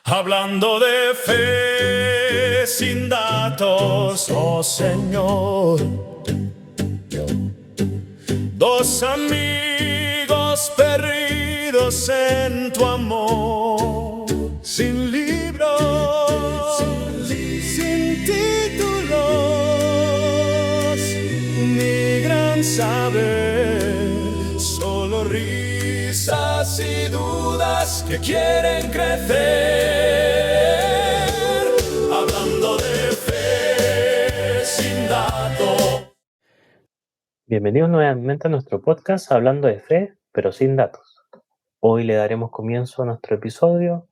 Hablando de fe sin datos, oh Señor. Dos amigos perdidos en tu amor, sin libros, sin títulos, ni gran saber, solo risas y dudas que quieren crecer. Hablando de fe sin datos. Bienvenidos nuevamente a nuestro podcast hablando de fe, pero sin datos. Hoy le daremos comienzo a nuestro episodio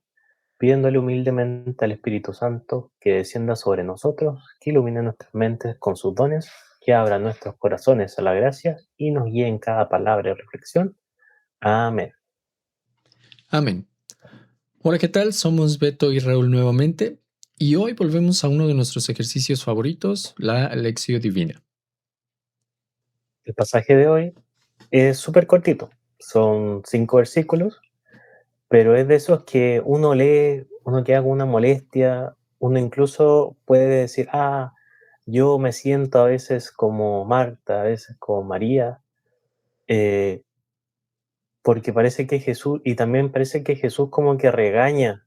pidiéndole humildemente al Espíritu Santo que descienda sobre nosotros, que ilumine nuestras mentes con sus dones, que abra nuestros corazones a la gracia y nos guíe en cada palabra y reflexión. Amén. Amén. Hola, ¿qué tal? Somos Beto y Raúl nuevamente y hoy volvemos a uno de nuestros ejercicios favoritos, la Lección Divina. El pasaje de hoy es súper cortito, son 5 versículos, pero es de esos que uno lee, uno queda con una molestia, uno incluso puede decir, yo me siento a veces como Marta, a veces como María, eh, porque parece que Jesús, y también parece que Jesús como que regaña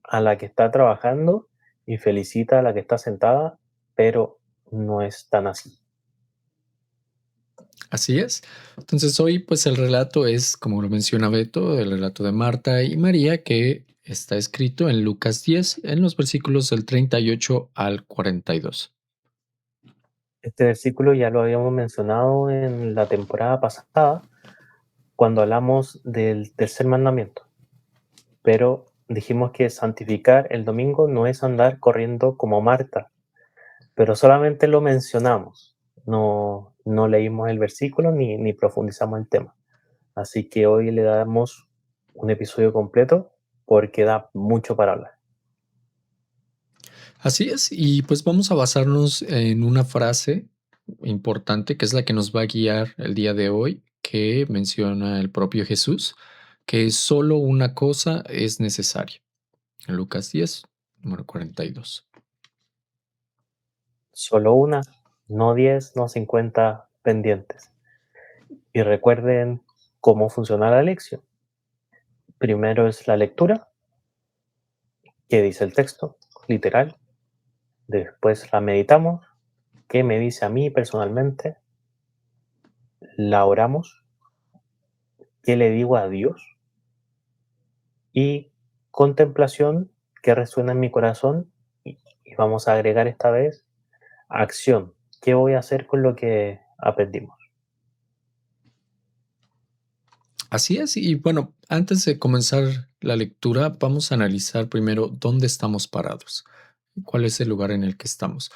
a la que está trabajando y felicita a la que está sentada, pero no es tan así. Así es. Entonces hoy pues el relato es, como lo menciona Beto, el relato de Marta y María que está escrito en Lucas 10 en los versículos del 38 al 42. Este versículo ya lo habíamos mencionado en la temporada pasada, cuando hablamos del tercer mandamiento, pero dijimos que santificar el domingo no es andar corriendo como Marta, pero solamente lo mencionamos, no leímos el versículo ni profundizamos el tema. Así que hoy le damos un episodio completo porque da mucho para hablar. Así es, y pues vamos a basarnos en una frase importante que es la que nos va a guiar el día de hoy, que menciona el propio Jesús, que solo una cosa es necesaria. En Lucas 10, número 42. Solo una, no 10, no 50 pendientes. Y recuerden cómo funciona la lección. Primero es la lectura, qué dice el texto, literal. Después la meditamos, qué me dice a mí personalmente. La oramos, qué le digo a Dios. Y contemplación, qué resuena en mi corazón. Y vamos a agregar esta vez acción, qué voy a hacer con lo que aprendimos. Así es, y bueno, antes de comenzar la lectura, vamos a analizar primero dónde estamos parados, cuál es el lugar en el que estamos.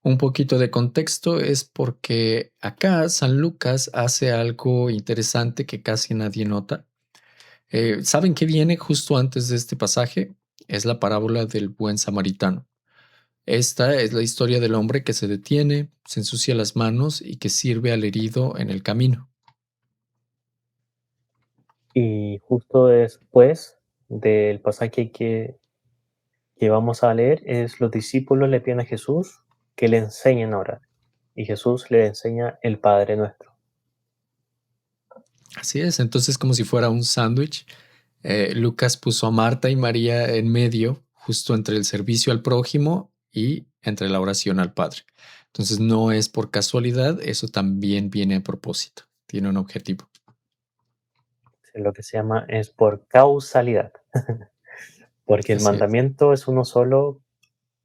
Un poquito de contexto es porque acá San Lucas hace algo interesante que casi nadie nota. ¿Saben qué viene justo antes de este pasaje? Es la parábola del buen samaritano. Esta es la historia del hombre que se detiene, se ensucia las manos y que sirve al herido en el camino. Y justo después del pasaje que vamos a leer es los discípulos le piden a Jesús que le enseñen a orar. Y Jesús le enseña el Padre Nuestro. Así es, entonces como si fuera un sándwich, Lucas puso a Marta y María en medio, justo entre el servicio al prójimo y entre la oración al Padre. Entonces no es por casualidad, eso también viene a propósito, tiene un objetivo. Lo que se llama es por causalidad. Porque el Así es. mandamiento es uno solo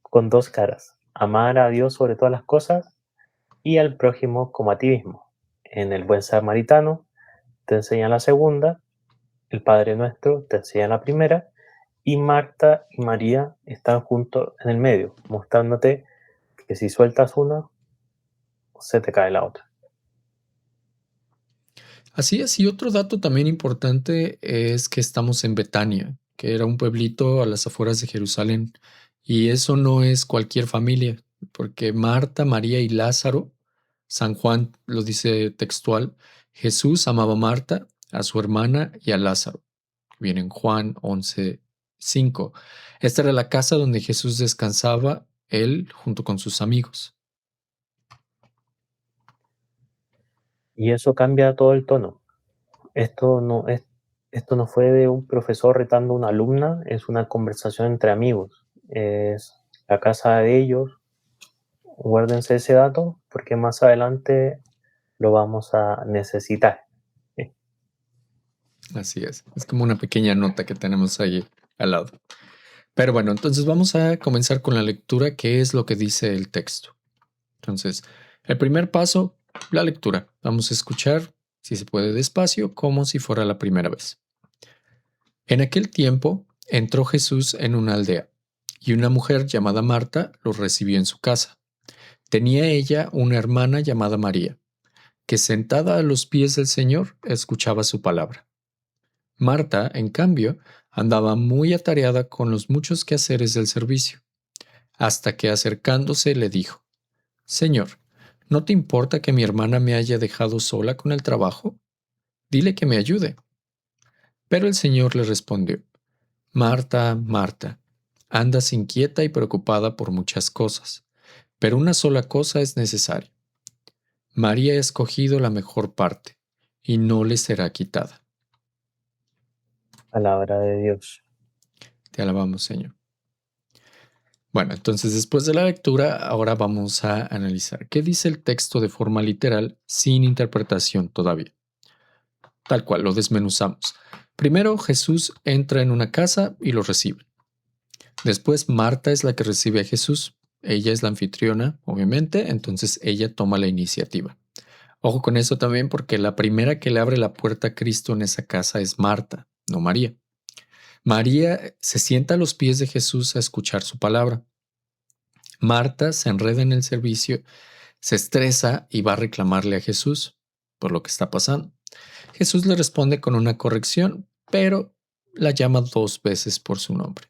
con dos caras. Amar a Dios sobre todas las cosas y al prójimo como a ti mismo. En el buen samaritano te enseña la segunda, el Padre Nuestro te enseña la primera, y Marta y María están juntos en el medio, mostrándote que si sueltas una, se te cae la otra. Así es, y otro dato también importante es que estamos en Betania, que era un pueblito a las afueras de Jerusalén, y eso no es cualquier familia, porque Marta, María y Lázaro, San Juan lo dice textual, Jesús amaba a Marta, a su hermana y a Lázaro. Viene en Juan 11:7. 5. Esta era la casa donde Jesús descansaba, él junto con sus amigos. Y eso cambia todo el tono. Esto no fue de un profesor retando a una alumna, es una conversación entre amigos. Es la casa de ellos. Guárdense ese dato porque más adelante lo vamos a necesitar. Así es como una pequeña nota que tenemos ahí al lado. Pero bueno, entonces vamos a comenzar con la lectura, que es lo que dice el texto. Entonces, el primer paso, la lectura. Vamos a escuchar, si se puede despacio, como si fuera la primera vez. En aquel tiempo entró Jesús en una aldea, y una mujer llamada Marta lo recibió en su casa. Tenía ella una hermana llamada María, que sentada a los pies del Señor escuchaba su palabra. Marta, en cambio, andaba muy atareada con los muchos quehaceres del servicio, hasta que acercándose le dijo: Señor, ¿no te importa que mi hermana me haya dejado sola con el trabajo? Dile que me ayude. Pero el Señor le respondió: Marta, Marta, andas inquieta y preocupada por muchas cosas, pero una sola cosa es necesaria. María ha escogido la mejor parte, y no le será quitada. Palabra de Dios. Te alabamos, Señor. Bueno, entonces después de la lectura, ahora vamos a analizar qué dice el texto de forma literal, sin interpretación todavía. Tal cual, lo desmenuzamos. Primero, Jesús entra en una casa y lo recibe. Después, Marta es la que recibe a Jesús. Ella es la anfitriona, obviamente, entonces ella toma la iniciativa. Ojo con eso también, porque la primera que le abre la puerta a Cristo en esa casa es Marta, no María. María se sienta a los pies de Jesús a escuchar su palabra. Marta se enreda en el servicio, se estresa y va a reclamarle a Jesús por lo que está pasando. Jesús le responde con una corrección, pero la llama 2 veces por su nombre.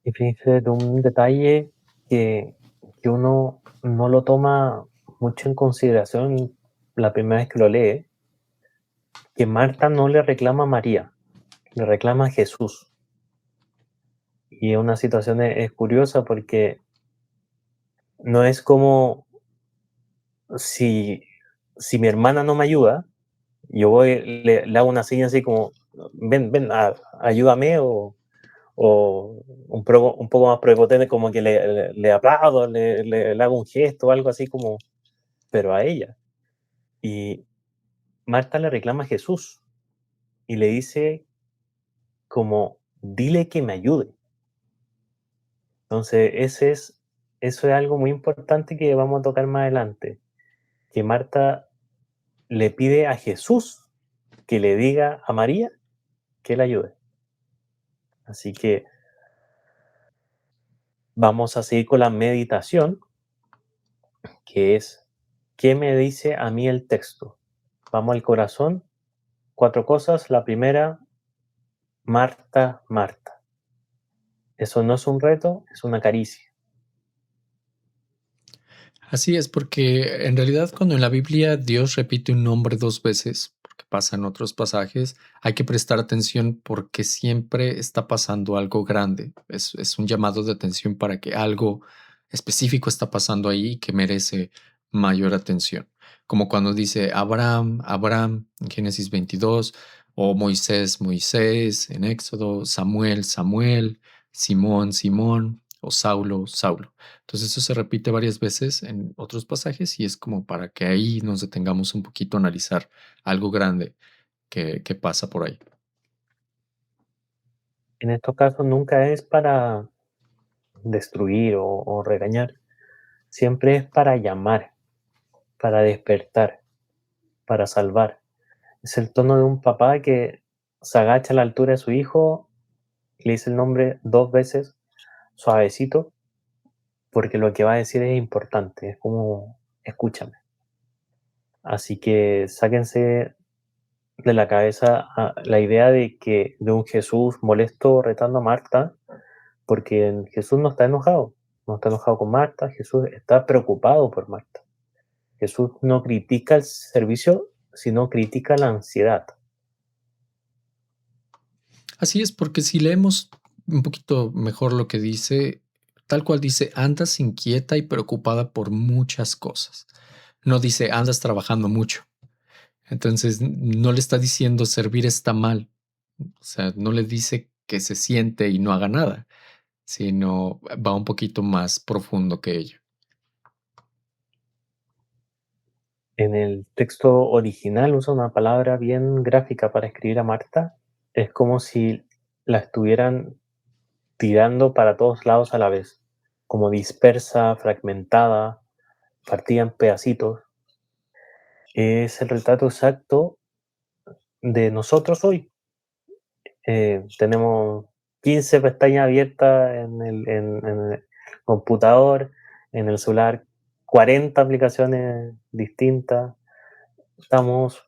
Y fíjense de un detalle que uno no lo toma mucho en consideración la primera vez que lo lee, que Marta no le reclama a María, le reclama a Jesús. Y una situación es curiosa porque no es como si mi hermana no me ayuda, yo voy, le hago una seña así como, ven, ayúdame, o un poco más prepotente, como que le aplaudo, le hago un gesto o algo así como, pero a ella. Y Marta le reclama a Jesús y le dice como, dile que me ayude. Entonces, eso es algo muy importante que vamos a tocar más adelante, que Marta le pide a Jesús que le diga a María que la ayude. Así que vamos a seguir con la meditación, que es, ¿qué me dice a mí el texto? Vamos al corazón. 4 cosas. La primera, Marta, Marta. Eso no es un reto, es una caricia. Así es, porque en realidad cuando en la Biblia Dios repite un nombre 2 veces, porque pasa en otros pasajes, hay que prestar atención porque siempre está pasando algo grande. Es un llamado de atención para que algo específico está pasando ahí que merece mayor atención. Como cuando dice Abraham, Abraham en Génesis 22, o Moisés, Moisés en Éxodo, Samuel, Samuel, Simón, Simón, o Saulo, Saulo. Entonces eso se repite varias veces en otros pasajes y es como para que ahí nos detengamos un poquito a analizar algo grande que pasa por ahí. En estos casos nunca es para destruir o regañar, siempre es para llamar, para despertar, para salvar. Es el tono de un papá que se agacha a la altura de su hijo y le dice el nombre 2 veces, suavecito, porque lo que va a decir es importante, es como, escúchame. Así que sáquense de la cabeza la idea de un Jesús molesto retando a Marta, porque Jesús no está enojado con Marta, Jesús está preocupado por Marta. Jesús no critica el servicio, sino critica la ansiedad. Así es, porque si leemos un poquito mejor lo que dice, tal cual dice, andas inquieta y preocupada por muchas cosas. No dice, andas trabajando mucho. Entonces, no le está diciendo servir está mal. O sea, no le dice que se siente y no haga nada, sino va un poquito más profundo que ello. En el texto original usa una palabra bien gráfica para escribir a Marta. Es como si la estuvieran tirando para todos lados a la vez, como dispersa, fragmentada, partida en pedacitos. Es el retrato exacto de nosotros hoy. Tenemos 15 pestañas abiertas en el computador, en el celular, 40 aplicaciones distintas. Estamos,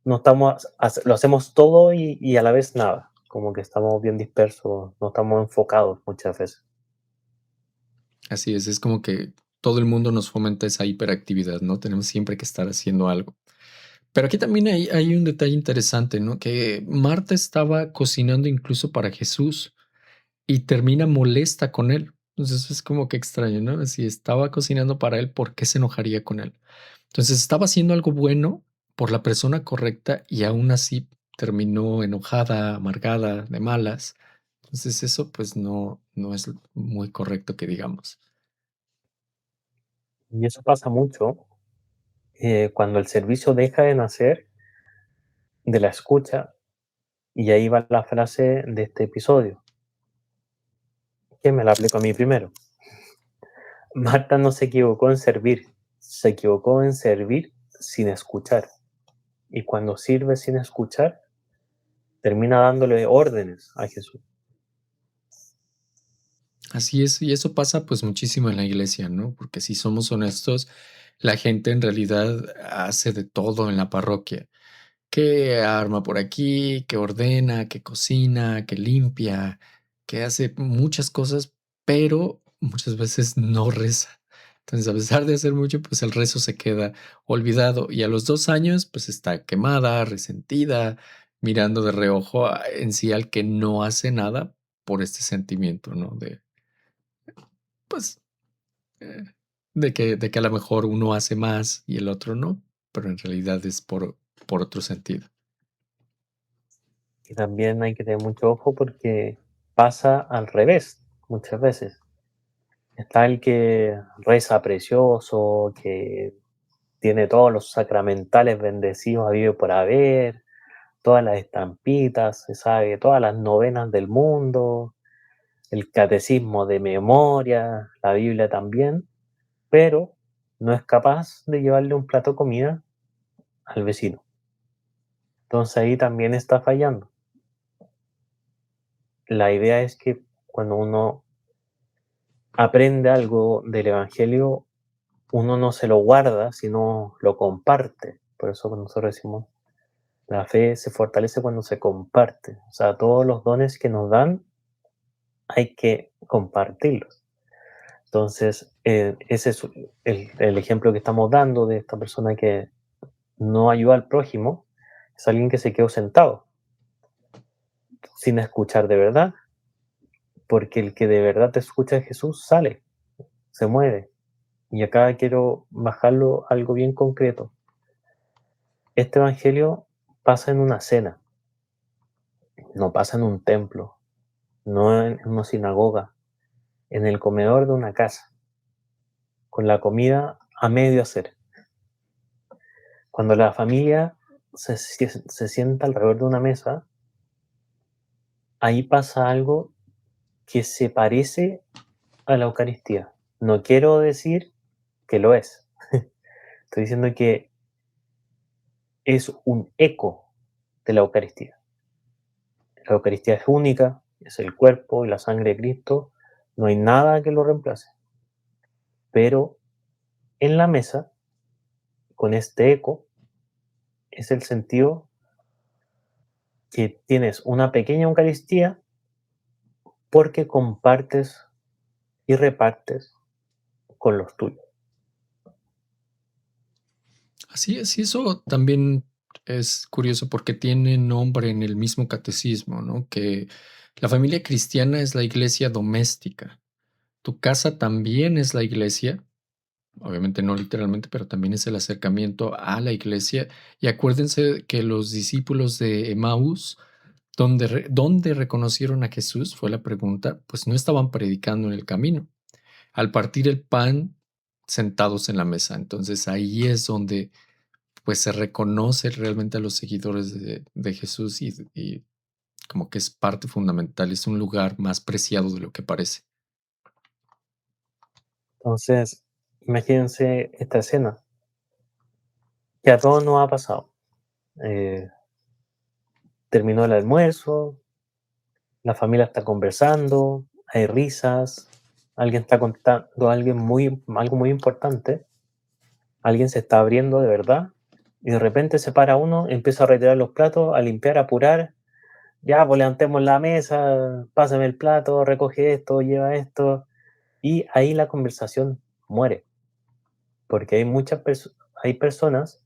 no estamos, lo hacemos todo y a la vez nada. Como que estamos bien dispersos, no estamos enfocados muchas veces. Así es como que todo el mundo nos fomenta esa hiperactividad, ¿no? Tenemos siempre que estar haciendo algo. Pero aquí también hay un detalle interesante, ¿no? Que Marta estaba cocinando incluso para Jesús y termina molesta con él. Entonces es como que extraño, ¿no? Si estaba cocinando para él, ¿por qué se enojaría con él? Entonces estaba haciendo algo bueno por la persona correcta y aún así terminó enojada, amargada, de malas. Entonces eso pues no es muy correcto que digamos. Y eso pasa mucho cuando el servicio deja de nacer de la escucha, y ahí va la frase de este episodio, que me la aplico a mí primero. Marta no se equivocó en servir, se equivocó en servir sin escuchar. Y cuando sirve sin escuchar, termina dándole órdenes a Jesús. Así es, y eso pasa pues muchísimo en la iglesia, ¿no? Porque si somos honestos, la gente en realidad hace de todo en la parroquia, que arma por aquí, que ordena, que cocina, que limpia, que hace muchas cosas, pero muchas veces no reza. Entonces, a pesar de hacer mucho, pues el rezo se queda olvidado y a los 2 años, pues está quemada, resentida, mirando de reojo en sí al que no hace nada por este sentimiento, ¿no? Pues, eh, de que a lo mejor uno hace más y el otro no, pero en realidad es por otro sentido. Y también hay que tener mucho ojo porque pasa al revés muchas veces. Está el que reza precioso, que tiene todos los sacramentales bendecidos a Dios por haber, todas las estampitas, se sabe todas las novenas del mundo, el catecismo de memoria, la Biblia también, pero no es capaz de llevarle un plato de comida al vecino. Entonces ahí también está fallando. La idea es que cuando uno aprende algo del Evangelio, uno no se lo guarda, sino lo comparte. Por eso nosotros decimos, la fe se fortalece cuando se comparte. O sea, todos los dones que nos dan hay que compartirlos. Entonces, ese es el ejemplo que estamos dando de esta persona que no ayuda al prójimo, es alguien que se quedó sentado, sin escuchar de verdad, porque el que de verdad te escucha a Jesús sale, se mueve. Y acá quiero bajarlo a algo bien concreto. Este evangelio pasa en una cena, no pasa en un templo, no en una sinagoga, en el comedor de una casa, con la comida a medio hacer. Cuando la familia se sienta alrededor de una mesa, ahí pasa algo que se parece a la Eucaristía. No quiero decir que lo es. Estoy diciendo que es un eco de la Eucaristía. La Eucaristía es única, es el cuerpo y la sangre de Cristo. No hay nada que lo reemplace. Pero en la mesa, con este eco, es el sentido que tienes una pequeña Eucaristía porque compartes y repartes con los tuyos. Así es, y eso también es curioso porque tiene nombre en el mismo catecismo, ¿no? Que la familia cristiana es la iglesia doméstica. Tu casa también es la iglesia, obviamente no literalmente, pero también es el acercamiento a la iglesia. Y acuérdense que los discípulos de Emaús, donde reconocieron a Jesús, fue la pregunta, pues no estaban predicando en el camino. Al partir el pan, sentados en la mesa. Entonces ahí es donde pues se reconoce realmente a los seguidores de Jesús y como que es parte fundamental, es un lugar más preciado de lo que parece. Entonces, imagínense esta escena, que a todos nos ha pasado. Eh, Terminó el almuerzo, la familia está conversando, hay risas, alguien está contando algo muy importante, alguien se está abriendo de verdad, y de repente se para uno, empieza a retirar los platos, a limpiar, a apurar, ya, pues levantemos la mesa, pásame el plato, recoge esto, lleva esto, y ahí la conversación muere, porque hay personas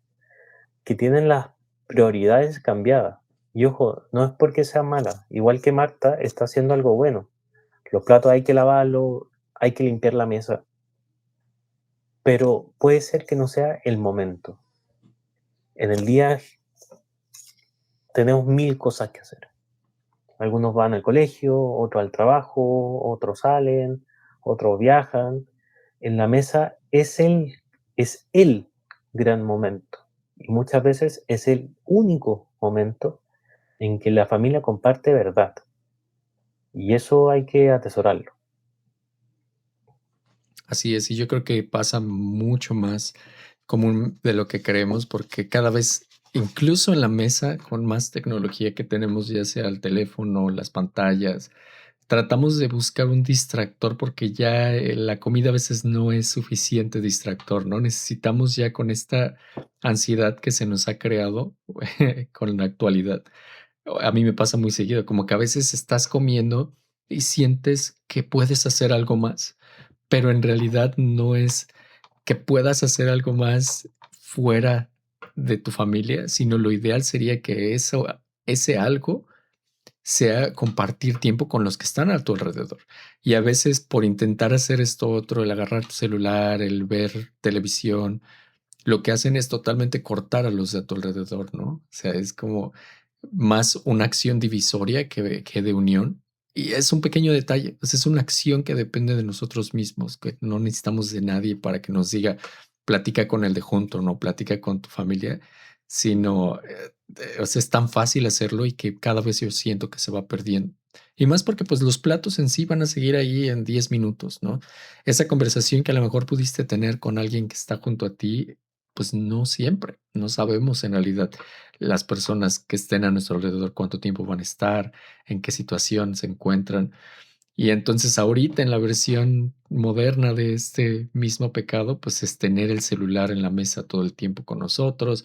que tienen las prioridades cambiadas. Y ojo, no es porque sea mala, igual que Marta está haciendo algo bueno. Los platos hay que lavarlos, hay que limpiar la mesa, pero puede ser que no sea el momento. En el día tenemos mil cosas que hacer. Algunos van al colegio, otros al trabajo, otros salen, otros viajan. En la mesa es el gran momento. Y muchas veces es el único momento en que la familia comparte verdad. Y eso hay que atesorarlo. Así es, y yo creo que pasa mucho más común de lo que creemos, porque cada vez, incluso en la mesa, con más tecnología que tenemos, ya sea el teléfono, las pantallas, tratamos de buscar un distractor porque ya la comida a veces no es suficiente distractor, ¿no? Necesitamos ya con esta ansiedad que se nos ha creado con la actualidad. A mí me pasa muy seguido, como que a veces estás comiendo y sientes que puedes hacer algo más, pero en realidad no es que puedas hacer algo más fuera de tu familia, sino lo ideal sería que ese algo sea compartir tiempo con los que están a tu alrededor. Y a veces por intentar hacer esto otro, el agarrar tu celular, el ver televisión, lo que hacen es totalmente cortar a los de a tu alrededor, ¿no? O sea, es como más una acción divisoria que de unión. Y es un pequeño detalle, pues es una acción que depende de nosotros mismos, que no necesitamos de nadie para que nos diga, platica con el de junto, no platica con tu familia, sino, o sea, es tan fácil hacerlo y que cada vez yo siento que se va perdiendo. Y más porque pues los platos en sí van a seguir ahí en 10 minutos, ¿no? Esa conversación que a lo mejor pudiste tener con alguien que está junto a ti, pues no siempre, no sabemos en realidad las personas que estén a nuestro alrededor cuánto tiempo van a estar, en qué situación se encuentran. Y entonces ahorita en la versión moderna de este mismo pecado, pues es tener el celular en la mesa todo el tiempo con nosotros,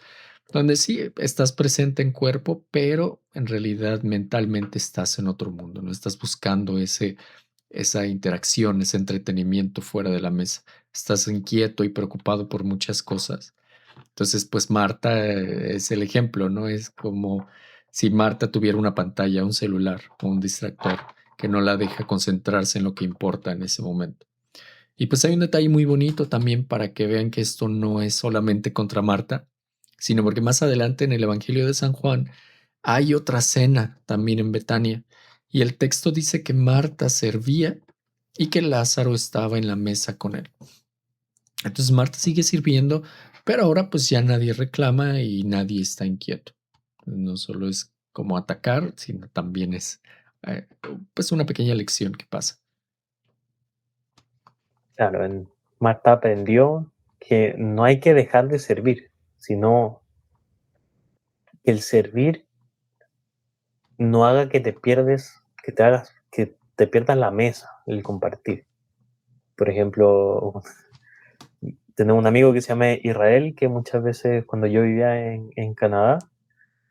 donde sí estás presente en cuerpo, pero en realidad mentalmente estás en otro mundo, no estás buscando esa interacción, ese entretenimiento fuera de la mesa. Estás inquieto y preocupado por muchas cosas. Entonces, pues Marta es el ejemplo, ¿no? Es como si Marta tuviera una pantalla, un celular o un distractor que no la deja concentrarse en lo que importa en ese momento. Y pues hay un detalle muy bonito también para que vean que esto no es solamente contra Marta, sino porque más adelante en el Evangelio de San Juan hay otra cena también en Betania y el texto dice que Marta servía y que Lázaro estaba en la mesa con él. Entonces Marta sigue sirviendo, pero ahora pues ya nadie reclama y nadie está inquieto. No solo es como atacar, sino también es eh, pues una pequeña lección que pasa. Claro, Marta aprendió que no hay que dejar de servir, sino que el servir no haga que te pierdas la mesa, el compartir. Por ejemplo, tenemos un amigo que se llama Israel, que muchas veces cuando yo vivía en Canadá,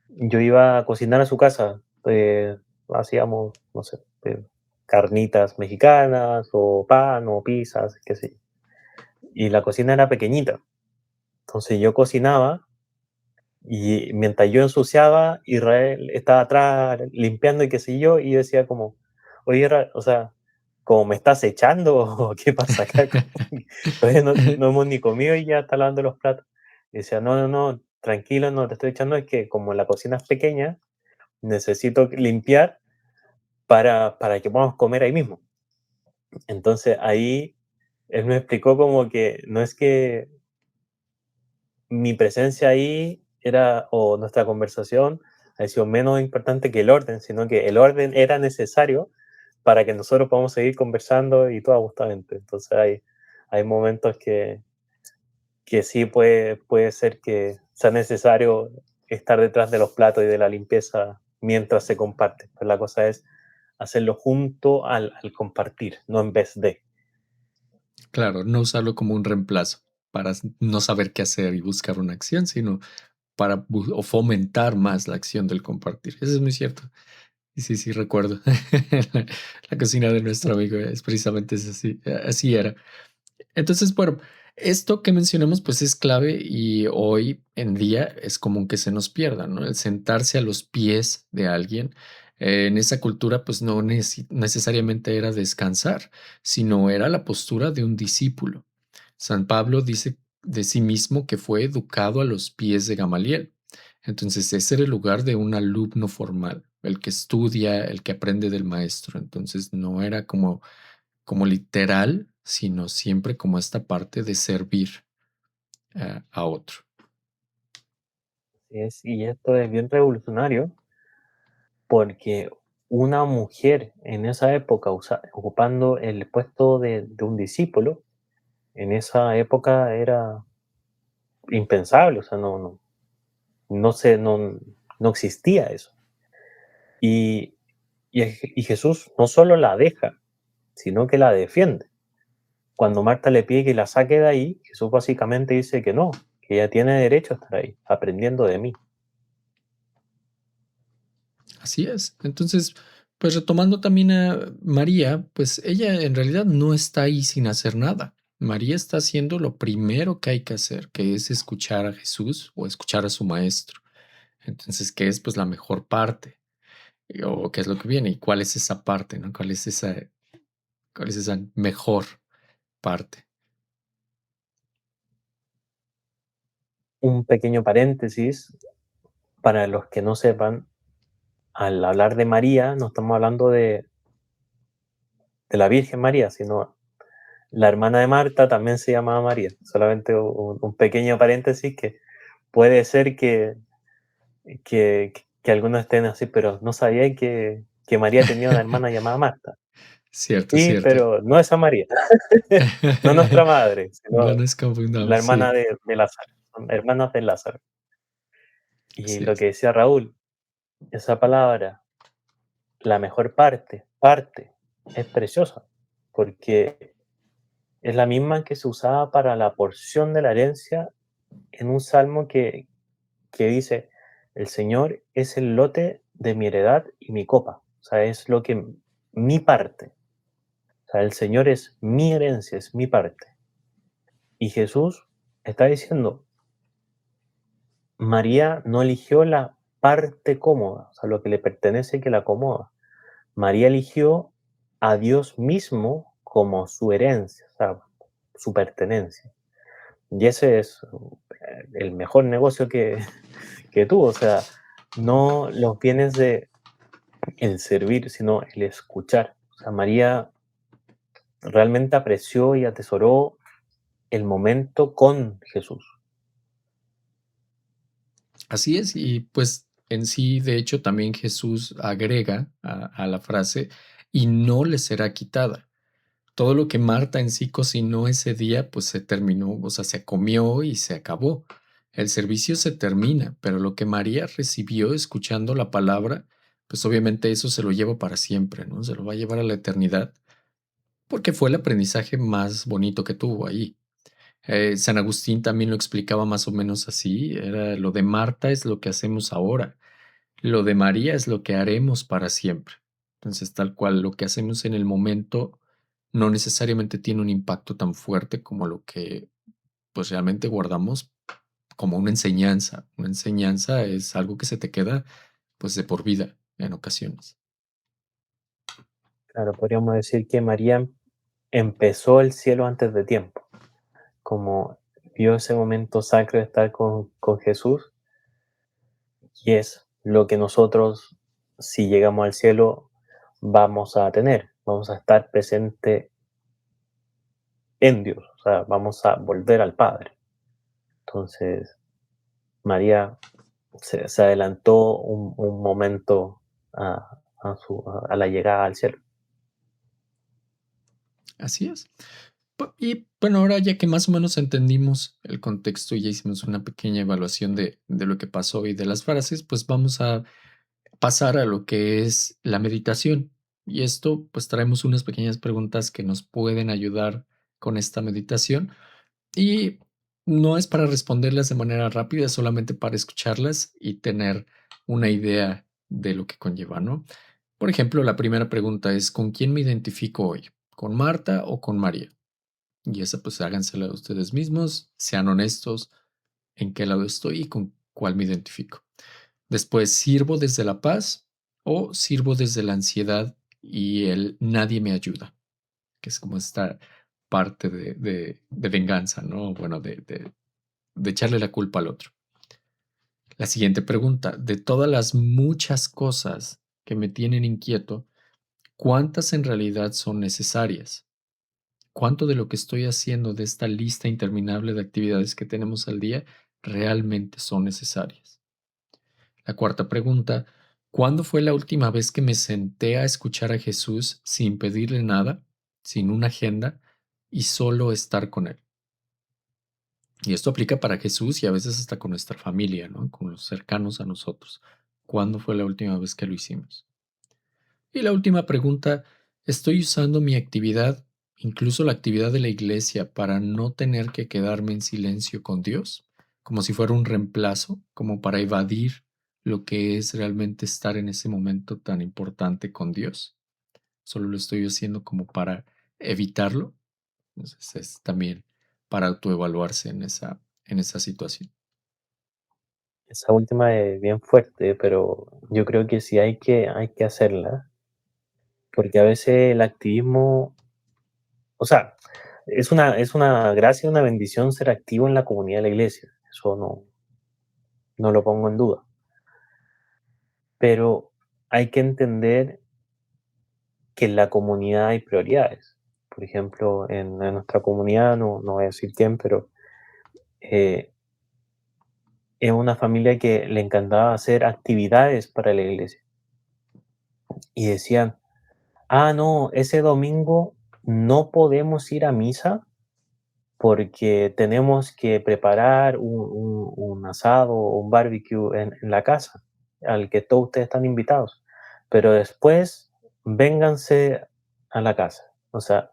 yo iba a cocinar a su casa. Hacíamos, no sé, carnitas mexicanas o pan o pizzas, qué sé yo. Y la cocina era pequeñita. Entonces yo cocinaba Y mientras yo ensuciaba, Israel estaba atrás limpiando y qué sé yo, y yo decía como, oye, o sea, como me estás echando o qué pasa acá, como que todavía no hemos ni comido y ya está lavando los platos. Y decía, no, no, no, tranquilo, no te estoy echando, es que como la cocina es pequeña, necesito limpiar para que podamos comer ahí mismo. Entonces ahí él me explicó como que no es que mi presencia ahí era, o nuestra conversación, ha sido menos importante que el orden, sino que el orden era necesario para que nosotros podamos seguir conversando y todo gustamente. Entonces hay momentos que sí puede ser que sea necesario estar detrás de los platos y de la limpieza mientras se comparte. Pero la cosa es hacerlo junto al compartir, no en vez de. Claro, no usarlo como un reemplazo para no saber qué hacer y buscar una acción, sino para o fomentar más la acción del compartir. Eso es muy cierto. Y sí, sí, recuerdo. La, la cocina de nuestro amigo es precisamente así, así era. Entonces, bueno, esto que mencionamos pues es clave y hoy en día es común que se nos pierda, ¿no? El sentarse a los pies de alguien. En esa cultura pues no necesariamente era descansar, sino era la postura de un discípulo. San Pablo dice de sí mismo que fue educado a los pies de Gamaliel. Entonces, ese era el lugar de un alumno formal, el que estudia, el que aprende del maestro. Entonces, no era como literal, sino siempre como esta parte de servir a otro. Y esto es bien revolucionario porque una mujer en esa época ocupando el puesto de un discípulo, en esa época era impensable, o sea, no existía eso. Y, y Jesús no solo la deja, sino que la defiende. Cuando Marta le pide que la saque de ahí, Jesús básicamente dice que no, que ella tiene derecho a estar ahí, aprendiendo de mí. Así es. Entonces, pues retomando también a María, pues ella en realidad no está ahí sin hacer nada. María está haciendo lo primero que hay que hacer, que es escuchar a Jesús o escuchar a su maestro. Entonces, ¿qué es pues la mejor parte? ¿O qué es lo que viene? ¿Y cuál es esa parte, no? Cuál es esa mejor parte? Un pequeño paréntesis para los que no sepan, al hablar de María, no estamos hablando de la Virgen María, sino la hermana de Marta también se llamaba María. Solamente un pequeño paréntesis que puede ser que algunos estén así, pero no sabía que María tenía una hermana llamada Marta. Cierto, Sí, cierto. pero no esa María, no nuestra madre, No sino nos la confundamos, hermana sí, de Lázaro, son hermanas de Lázaro. Y así lo es. que decía Raúl, esa palabra, la mejor parte, es preciosa, porque es la misma que se usaba para la porción de la herencia en un salmo que dice, el Señor es el lote de mi heredad y mi copa. O sea, es lo que mi parte. O sea, el Señor es mi herencia, es mi parte. Y Jesús está diciendo, María no eligió la parte cómoda, o sea, lo que le pertenece que la acomoda. María eligió a Dios mismo como su herencia, o sea, su pertenencia. Y ese es el mejor negocio que tuvo, o sea, no los bienes de el servir, sino el escuchar. O sea, María realmente apreció y atesoró el momento con Jesús. Así es, y pues en sí, de hecho, también Jesús agrega a la frase, y no le será quitada. Todo lo que Marta en sí cocinó ese día, pues se terminó, o sea, se comió y se acabó. El servicio se termina, pero lo que María recibió escuchando la palabra, pues obviamente eso se lo lleva para siempre, ¿no? Se lo va a llevar a la eternidad, porque fue el aprendizaje más bonito que tuvo ahí. San Agustín también lo explicaba más o menos así, era lo de Marta es lo que hacemos ahora, lo de María es lo que haremos para siempre. Entonces, tal cual, lo que hacemos en el momento no necesariamente tiene un impacto tan fuerte como lo que pues realmente guardamos como una enseñanza. Una enseñanza es algo que se te queda pues de por vida en ocasiones. Claro, podríamos decir que María empezó el cielo antes de tiempo, como vio ese momento sacro de estar con Jesús, y es lo que nosotros, si llegamos al cielo, vamos a tener, vamos a estar presente en Dios, o sea, vamos a volver al Padre. Entonces, María se adelantó un momento a la llegada al cielo. Así es. Y bueno, ahora ya que más o menos entendimos el contexto y ya hicimos una pequeña evaluación de lo que pasó y de las frases, pues vamos a pasar a lo que es la meditación. Y esto, pues traemos unas pequeñas preguntas que nos pueden ayudar con esta meditación. Y no es para responderlas de manera rápida, es solamente para escucharlas y tener una idea de lo que conlleva, ¿no? Por ejemplo, la primera pregunta es, ¿con quién me identifico hoy? ¿Con Marta o con María? Y esa pues hágansela ustedes mismos, sean honestos en qué lado estoy y con cuál me identifico. Después, ¿sirvo desde la paz o sirvo desde la ansiedad y el nadie me ayuda? Que es como esta parte de venganza, ¿no? Bueno, de echarle la culpa al otro. La siguiente pregunta, de todas las muchas cosas que me tienen inquieto, ¿cuántas en realidad son necesarias? ¿Cuánto de lo que estoy haciendo de esta lista interminable de actividades que tenemos al día realmente son necesarias? La cuarta pregunta, ¿cuándo fue la última vez que me senté a escuchar a Jesús sin pedirle nada, sin una agenda y solo estar con Él? Y esto aplica para Jesús y a veces hasta con nuestra familia, ¿no? Con los cercanos a nosotros. ¿Cuándo fue la última vez que lo hicimos? Y la última pregunta, ¿estoy usando mi actividad, incluso la actividad de la iglesia, para no tener que quedarme en silencio con Dios? Como si fuera un reemplazo, como para evadir lo que es realmente estar en ese momento tan importante con Dios. Solo lo estoy haciendo como para evitarlo. Entonces es también para autoevaluarse en esa situación. Esa última es bien fuerte, pero yo creo que sí hay que hacerla, porque a veces el activismo, o sea, es una gracia, una bendición ser activo en la comunidad de la iglesia, eso no lo pongo en duda, pero hay que entender que en la comunidad hay prioridades. Por ejemplo, en nuestra comunidad, no voy a decir quién, pero eh, es una familia que le encantaba hacer actividades para la iglesia y decían, no, ese domingo no podemos ir a misa porque tenemos que preparar un asado o un barbecue en la casa, al que todos ustedes están invitados. Pero después, vénganse a la casa. O sea,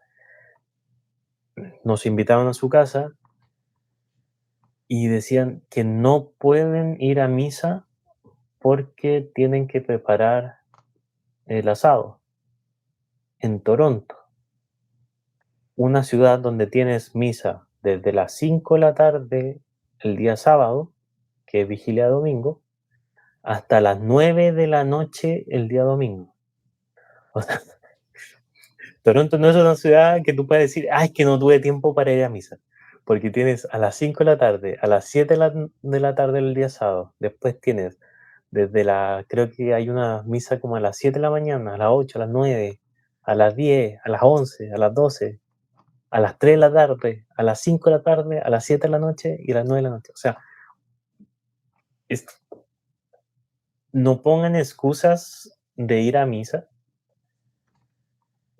nos invitaron a su casa y decían que no pueden ir a misa porque tienen que preparar el asado en Toronto, una ciudad donde tienes misa desde las 5 de la tarde el día sábado, que es vigilia domingo, hasta las 9 de la noche el día domingo. O sea, Toronto no es una ciudad que tú puedes decir, es que no tuve tiempo para ir a misa, porque tienes a las 5 de la tarde, a las 7 de la tarde el día sábado, después tienes creo que hay una misa como a las 7 de la mañana, a las 8, a las 9, a las 10, a las 11, a las 12, a las 3 de la tarde, a las 5 de la tarde, a las 7 de la noche y a las 9 de la noche. O sea, es- no pongan excusas de ir a misa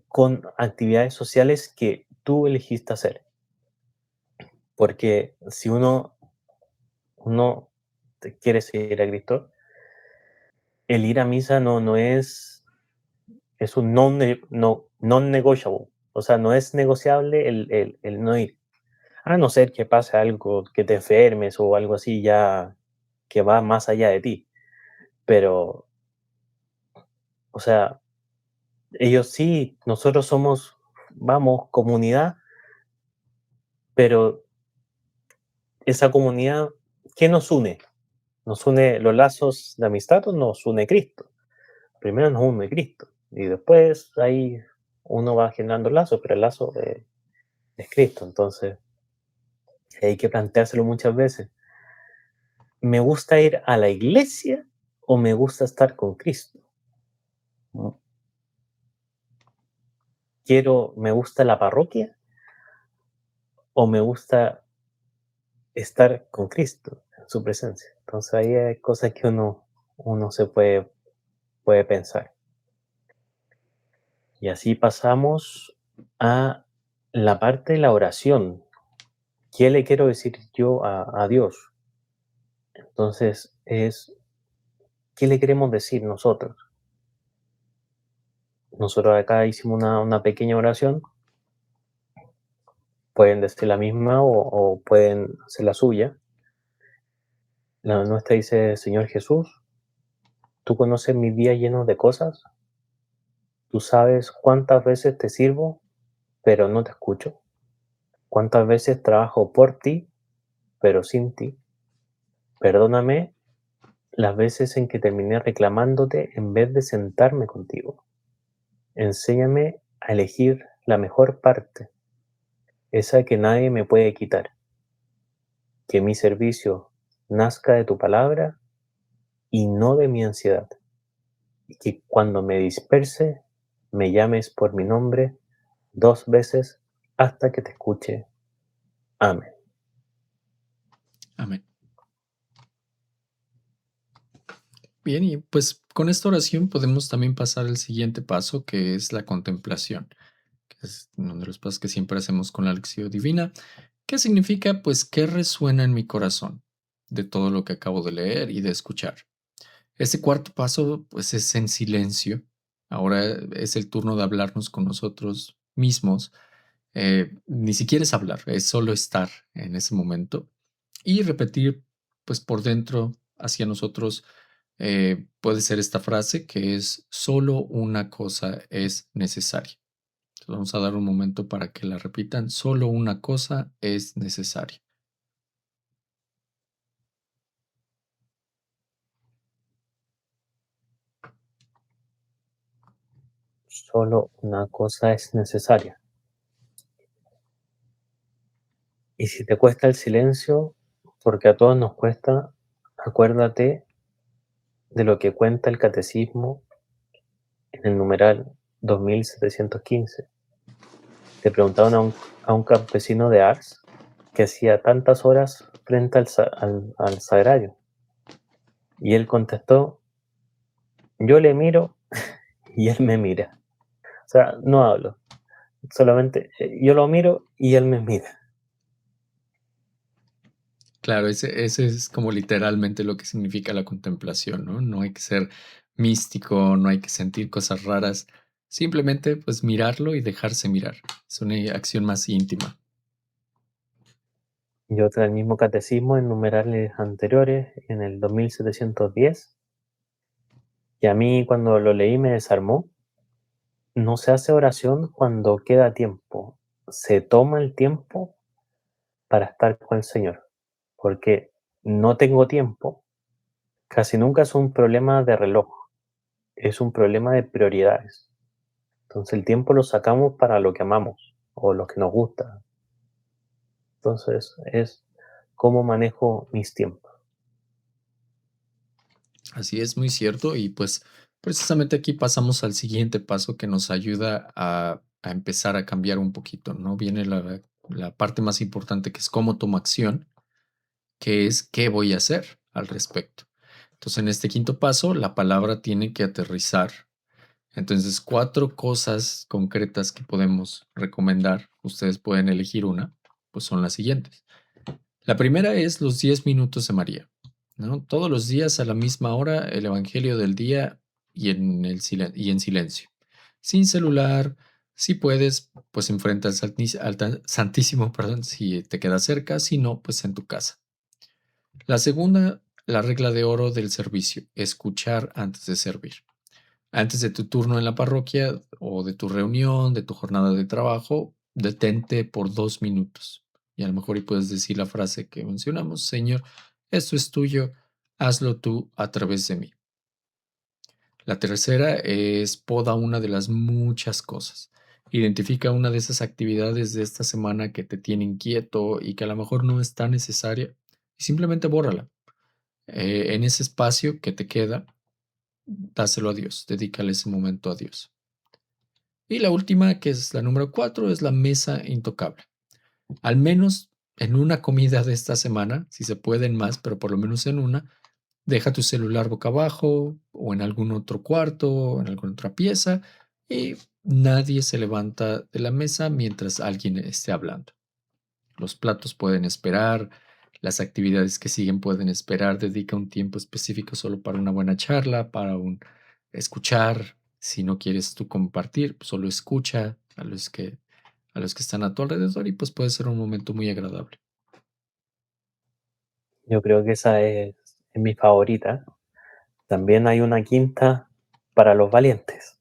con actividades sociales que tú elegiste hacer. Porque si uno quiere seguir a Cristo, el ir a misa no es un non-negotiable. O sea, no es negociable el no ir. A no ser que pase algo, que te enfermes o algo así ya que va más allá de ti. Pero, o sea, ellos sí, nosotros somos, vamos, comunidad, pero esa comunidad ¿qué nos une? ¿Nos une los lazos de amistad o nos une Cristo? Primero nos une Cristo y después ahí uno va generando lazos, pero el lazo es Cristo. Entonces hay que planteárselo muchas veces. ¿Me gusta ir a la iglesia o me gusta estar con Cristo? ¿No? ¿Me gusta la parroquia o me gusta estar con Cristo en su presencia? Entonces ahí hay cosas que uno se puede pensar. Y así pasamos a la parte de la oración. ¿Qué le quiero decir yo a Dios? Entonces ¿qué le queremos decir nosotros? Nosotros acá hicimos una pequeña oración. Pueden decir la misma o pueden hacer la suya. La nuestra dice: Señor Jesús, tú conoces mi día lleno de cosas. Tú sabes cuántas veces te sirvo, pero no te escucho. Cuántas veces trabajo por ti, pero sin ti. Perdóname las veces en que terminé reclamándote en vez de sentarme contigo. Enséñame a elegir la mejor parte, esa que nadie me puede quitar. Que mi servicio nazca de tu palabra y no de mi ansiedad. Y que cuando me disperse, me llames por mi nombre 2 veces hasta que te escuche. Amén. Amén. Bien, y pues con esta oración podemos también pasar al siguiente paso, que es la contemplación, que es uno de los pasos que siempre hacemos con la lección divina. ¿Qué significa? Pues qué resuena en mi corazón de todo lo que acabo de leer y de escuchar. Este cuarto paso, pues es en silencio. Ahora es el turno de hablarnos con nosotros mismos. Ni siquiera es hablar, es solo estar en ese momento y repetir, pues por dentro, hacia nosotros, puede ser esta frase que es: solo una cosa es necesaria. Entonces vamos a dar un momento para que la repitan: solo una cosa es necesaria. Solo una cosa es necesaria. Y si te cuesta el silencio, porque a todos nos cuesta, acuérdate de lo que cuenta el catecismo en el numeral 2715. Le preguntaban a un campesino de Ars que hacía tantas horas frente al sagrario. Y él contestó: yo le miro y él me mira. O sea, no hablo, solamente yo lo miro y él me mira. Claro, ese es como literalmente lo que significa la contemplación, ¿no? No hay que ser místico, no hay que sentir cosas raras, simplemente pues mirarlo y dejarse mirar. Es una acción más íntima. Y otra del mismo catecismo en numerales anteriores, en el 2710, que a mí cuando lo leí me desarmó. No se hace oración cuando queda tiempo, se toma el tiempo para estar con el Señor, porque no tengo tiempo, casi nunca es un problema de reloj, es un problema de prioridades. Entonces el tiempo lo sacamos para lo que amamos o lo que nos gusta. Entonces es cómo manejo mis tiempos. Así es, muy cierto. Y pues precisamente aquí pasamos al siguiente paso que nos ayuda a empezar a cambiar un poquito, ¿no? Viene la parte más importante, que es cómo tomo acción, que es qué voy a hacer al respecto. Entonces, en este quinto paso, la palabra tiene que aterrizar. Entonces, 4 cosas concretas que podemos recomendar, ustedes pueden elegir una, pues son las siguientes. La primera es los 10 minutos de María, ¿no? Todos los días a la misma hora, el Evangelio del día y y en silencio. Sin celular, si puedes, pues enfrente al Santísimo, perdón, si te queda cerca, si no, pues en tu casa. La segunda, la regla de oro del servicio: escuchar antes de servir. Antes de tu turno en la parroquia o de tu reunión, de tu jornada de trabajo, detente por 2 minutos. Y a lo mejor y puedes decir la frase que mencionamos: Señor, Esto es tuyo, hazlo tú a través de mí. La tercera es poda una de las muchas cosas. Identifica una de esas actividades de esta semana que te tiene inquieto y que a lo mejor no es tan necesaria y simplemente bórrala. En ese espacio que te queda, dáselo a Dios, dedícale ese momento a Dios. Y la última, que es la número 4, es la mesa intocable. Al menos en una comida de esta semana, si se pueden más, pero por lo menos en una, deja tu celular boca abajo o en algún otro cuarto, o en alguna otra pieza y nadie se levanta de la mesa mientras alguien esté hablando. Los platos pueden esperar, las actividades que siguen pueden esperar, dedica un tiempo específico solo para una buena charla, para un escuchar. Si no quieres tú compartir, pues solo escucha a los que están a tu alrededor y pues puede ser un momento muy agradable. Yo creo que esa es mi favorita. También hay una quinta para los valientes.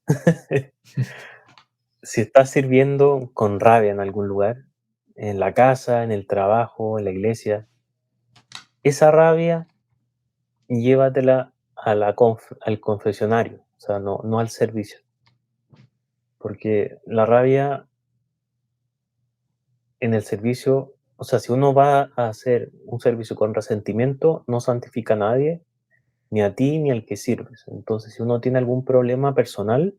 Si estás sirviendo con rabia en algún lugar, en la casa, en el trabajo, en la iglesia, esa rabia llévatela al confesionario, o sea, no al servicio, porque la rabia en el servicio, o sea, si uno va a hacer un servicio con resentimiento, no santifica a nadie, ni a ti ni al que sirves. Entonces, si uno tiene algún problema personal,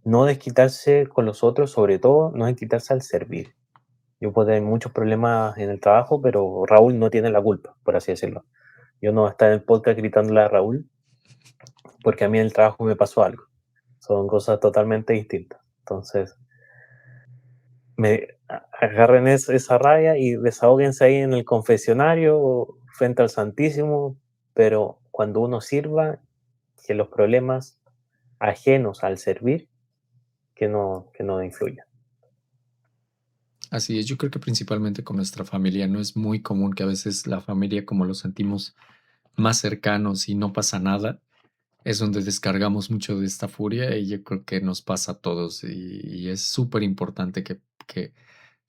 no desquitarse con los otros, sobre todo no desquitarse al servir. Yo puedo tener muchos problemas en el trabajo, pero Raúl no tiene la culpa, por así decirlo. Yo no voy a estar en el podcast gritándole a Raúl porque a mí en el trabajo me pasó algo. Son cosas totalmente distintas. Entonces, agarren esa rabia y desahóguense ahí en el confesionario frente al Santísimo, pero cuando uno sirva, que los problemas ajenos al servir, que no influyan. Así es, yo creo que principalmente con nuestra familia, no es muy común que a veces la familia, como lo sentimos más cercanos y no pasa nada, es donde descargamos mucho de esta furia y yo creo que nos pasa a todos y es súper importante que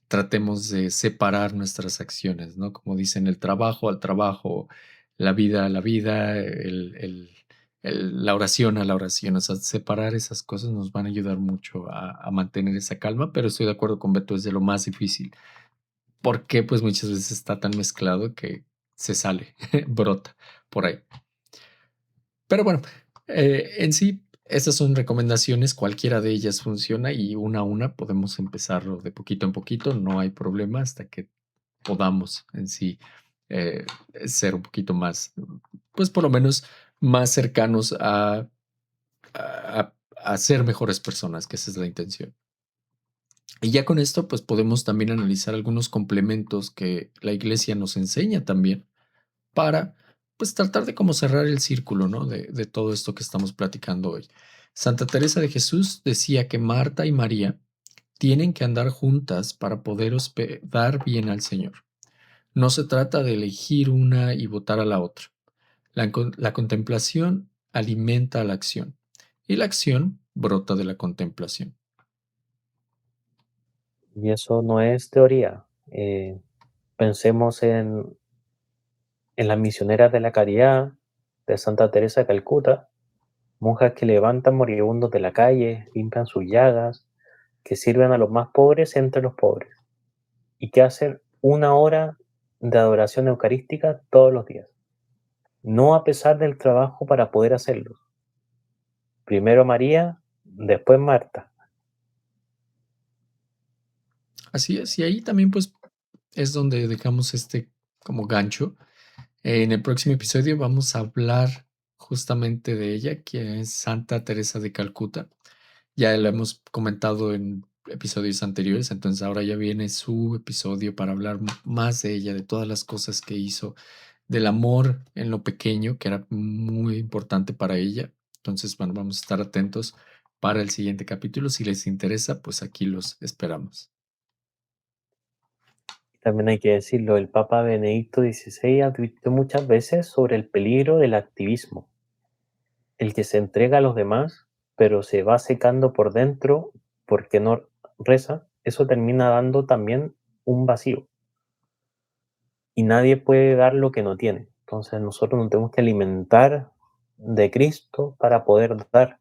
tratemos de separar nuestras acciones, ¿no? Como dicen, el trabajo al trabajo, la vida a la vida, la oración a la oración, o sea, separar esas cosas nos van a ayudar mucho a mantener esa calma, pero estoy de acuerdo con Beto, es de lo más difícil, porque pues muchas veces está tan mezclado que se sale, brota por ahí. Pero bueno, en sí, estas son recomendaciones, cualquiera de ellas funciona y una a una podemos empezarlo de poquito en poquito, no hay problema hasta que podamos en sí eh, ser un poquito más, pues por lo menos más cercanos a ser mejores personas, que esa es la intención. Y ya con esto, pues podemos también analizar algunos complementos que la iglesia nos enseña también para pues tratar de como cerrar el círculo, ¿no? De todo esto que estamos platicando hoy. Santa Teresa de Jesús decía que Marta y María tienen que andar juntas para poder hospedar bien al Señor. No se trata de elegir una y votar a la otra. La contemplación alimenta a la acción y la acción brota de la contemplación. Y eso no es teoría. Pensemos en las misioneras de la caridad de Santa Teresa de Calcuta, monjas que levantan moribundos de la calle, limpian sus llagas, que sirven a los más pobres entre los pobres y que hacen 1 hora de adoración eucarística todos los días. No a pesar del trabajo para poder hacerlo. Primero María, después Marta. Así es, y ahí también pues es donde dejamos este como gancho. En el próximo episodio vamos a hablar justamente de ella, que es Santa Teresa de Calcuta. Ya lo hemos comentado en episodios anteriores, entonces ahora ya viene su episodio para hablar más de ella, de todas las cosas que hizo, del amor en lo pequeño, que era muy importante para ella. Entonces, bueno, vamos a estar atentos para el siguiente capítulo. Si les interesa, pues aquí los esperamos. También hay que decirlo, el Papa Benedicto XVI advirtió muchas veces sobre el peligro del activismo, el que se entrega a los demás, pero se va secando por dentro porque no reza, eso termina dando también un vacío. y nadie puede dar lo que no tiene. Entonces nosotros nos tenemos que alimentar de Cristo para poder dar.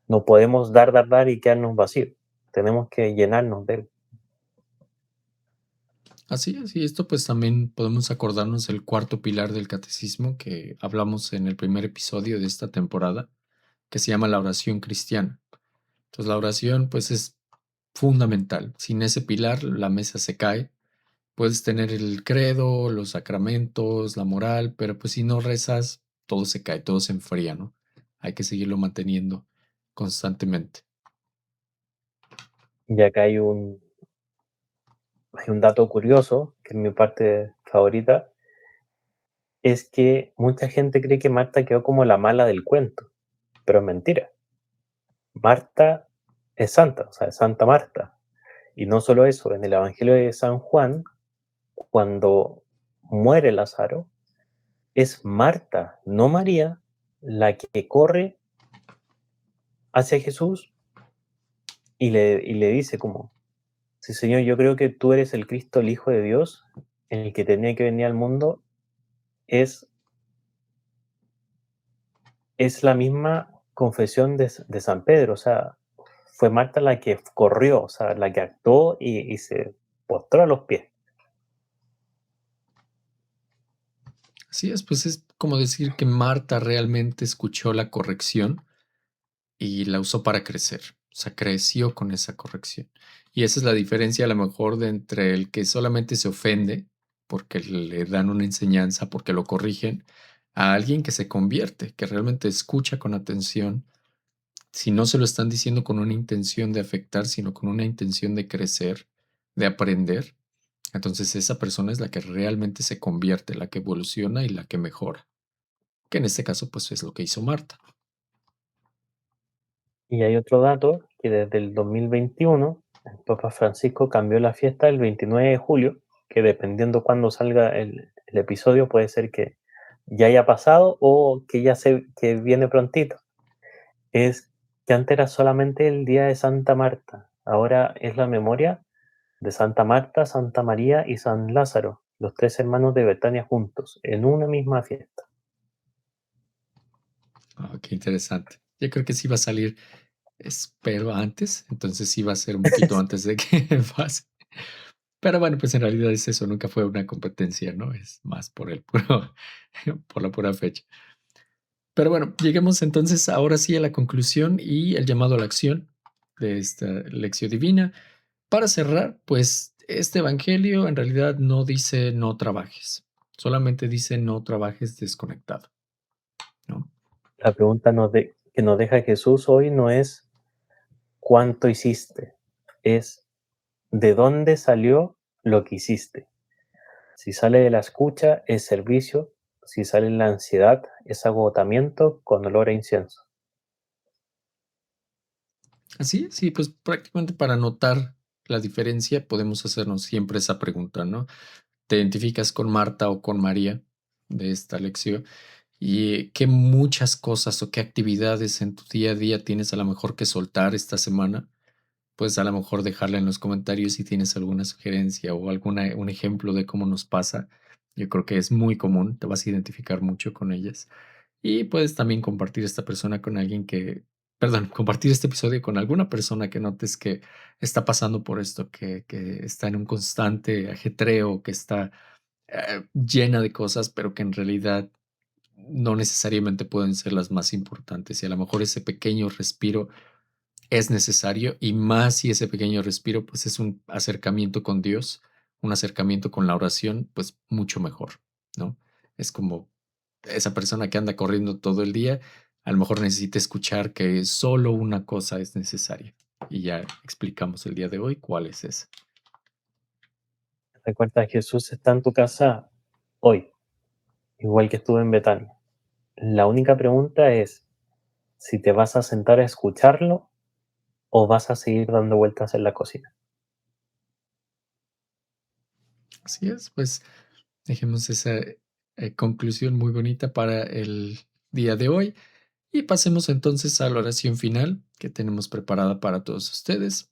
No podemos dar y quedarnos vacíos. Tenemos que llenarnos de Él. Así es, y esto pues también podemos acordarnos del cuarto pilar del catecismo que hablamos en el primer episodio de esta temporada, que se llama la oración cristiana. Entonces la oración pues es fundamental. Sin ese pilar la mesa se cae. Puedes tener el credo, los sacramentos, la moral, pero pues si no rezas, todo se cae, todo se enfría, ¿no? Hay que seguirlo manteniendo constantemente. Y acá hay un dato curioso, que es mi parte favorita, es que mucha gente cree que Marta quedó como la mala del cuento, pero es mentira. Marta es santa, o sea, es Santa Marta. Y no solo eso, en el Evangelio de San Juan, cuando muere Lázaro, es Marta, no María, la que corre hacia Jesús y le dice como, sí Señor, yo creo que tú eres el Cristo, el Hijo de Dios, el que tenía que venir al mundo, es, es la misma confesión de San Pedro, o sea, fue Marta la que corrió, o sea, la que actuó y se postró a los pies. Así es, pues es como decir que Marta realmente escuchó la corrección y la usó para crecer. O sea, creció con esa corrección. Y esa es la diferencia a lo mejor de entre el que solamente se ofende porque le dan una enseñanza, porque lo corrigen, a alguien que se convierte, que realmente escucha con atención. Si no se lo están diciendo con una intención de afectar, sino con una intención de crecer, de aprender, entonces esa persona es la que realmente se convierte, la que evoluciona y la que mejora. Que en este caso, pues es lo que hizo Marta. Y hay otro dato, que desde el 2021 el Papa Francisco cambió la fiesta el 29 de julio, que dependiendo cuándo salga el episodio puede ser que ya haya pasado o que que viene prontito. Es que antes era solamente el día de Santa Marta, ahora es la memoria de Santa Marta, Santa María y San Lázaro, los tres hermanos de Betania juntos, en una misma fiesta. Ah, qué interesante. Yo creo que sí va a salir, espero antes, entonces sí va a ser un poquito antes de que pase. Pero bueno, pues en realidad es eso, nunca fue una competencia, ¿no? Es más por el puro, por la pura fecha. Pero bueno, lleguemos entonces ahora sí a la conclusión y el llamado a la acción de esta lección divina. Para cerrar, pues este evangelio en realidad no dice no trabajes, solamente dice no trabajes desconectado, ¿no? La pregunta que nos deja Jesús hoy no es cuánto hiciste, es de dónde salió lo que hiciste. Si sale de la escucha, es servicio. Si sale en la ansiedad, es agotamiento con olor a incienso. Así es, sí, pues prácticamente para notar la diferencia podemos hacernos siempre esa pregunta, ¿no? ¿Te identificas con Marta o con María de esta lección? Y qué muchas cosas o qué actividades en tu día a día tienes a lo mejor que soltar esta semana, pues a lo mejor dejarla en los comentarios si tienes alguna sugerencia o un ejemplo de cómo nos pasa. Yo creo que es muy común, te vas a identificar mucho con ellas. Y puedes también compartir esta persona con alguien perdón, compartir este episodio con alguna persona que notes que está pasando por esto, que está en un constante ajetreo, que está llena de cosas, pero que en realidad no necesariamente pueden ser las más importantes. Y a lo mejor ese pequeño respiro es necesario y más si ese pequeño respiro pues es un acercamiento con Dios, un acercamiento con la oración, pues mucho mejor, ¿no? Es como esa persona que anda corriendo todo el día, a lo mejor necesita escuchar que solo una cosa es necesaria. Y ya explicamos el día de hoy cuál es esa. Recuerda, Jesús está en tu casa hoy, igual que estuvo en Betania. La única pregunta es si te vas a sentar a escucharlo o vas a seguir dando vueltas en la cocina. Así es, pues dejemos esa conclusión muy bonita para el día de hoy y pasemos entonces a la oración final que tenemos preparada para todos ustedes.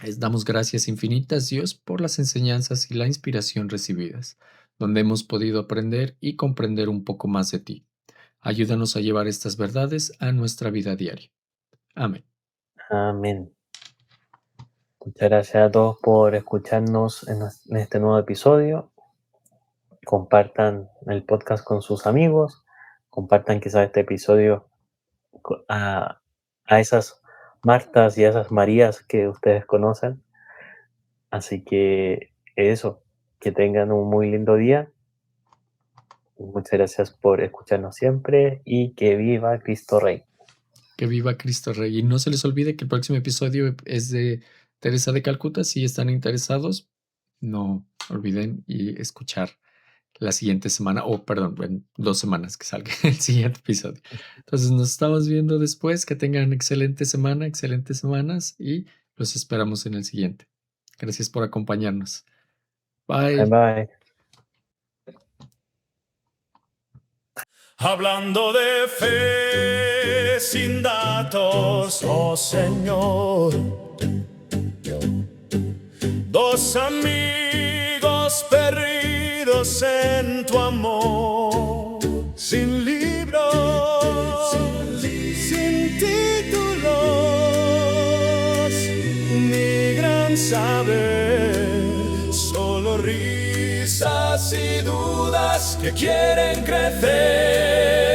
Les damos gracias infinitas, Dios, por las enseñanzas y la inspiración recibidas, donde hemos podido aprender y comprender un poco más de ti. Ayúdanos a llevar estas verdades a nuestra vida diaria. Amén. Amén. Muchas gracias a todos por escucharnos en este nuevo episodio. Compartan el podcast con sus amigos. Compartan quizás este episodio a esas Martas y a esas Marías que ustedes conocen. Así que eso, que tengan un muy lindo día. Muchas gracias por escucharnos siempre y que viva Cristo Rey. Que viva Cristo Rey. Y no se les olvide que el próximo episodio es de Teresa de Calcuta. Si están interesados, no olviden y escuchar la siguiente semana, o perdón, en 2 semanas que salga el siguiente episodio. Entonces nos estamos viendo después. Que tengan excelente semana, excelentes semanas y los esperamos en el siguiente. Gracias por acompañarnos. Bye Bye. bye. Hablando de fe sin datos, oh Señor. Dos amigos perdidos en tu amor, sin libros, sin títulos, ni gran saber, solo risas y dudas que quieren crecer.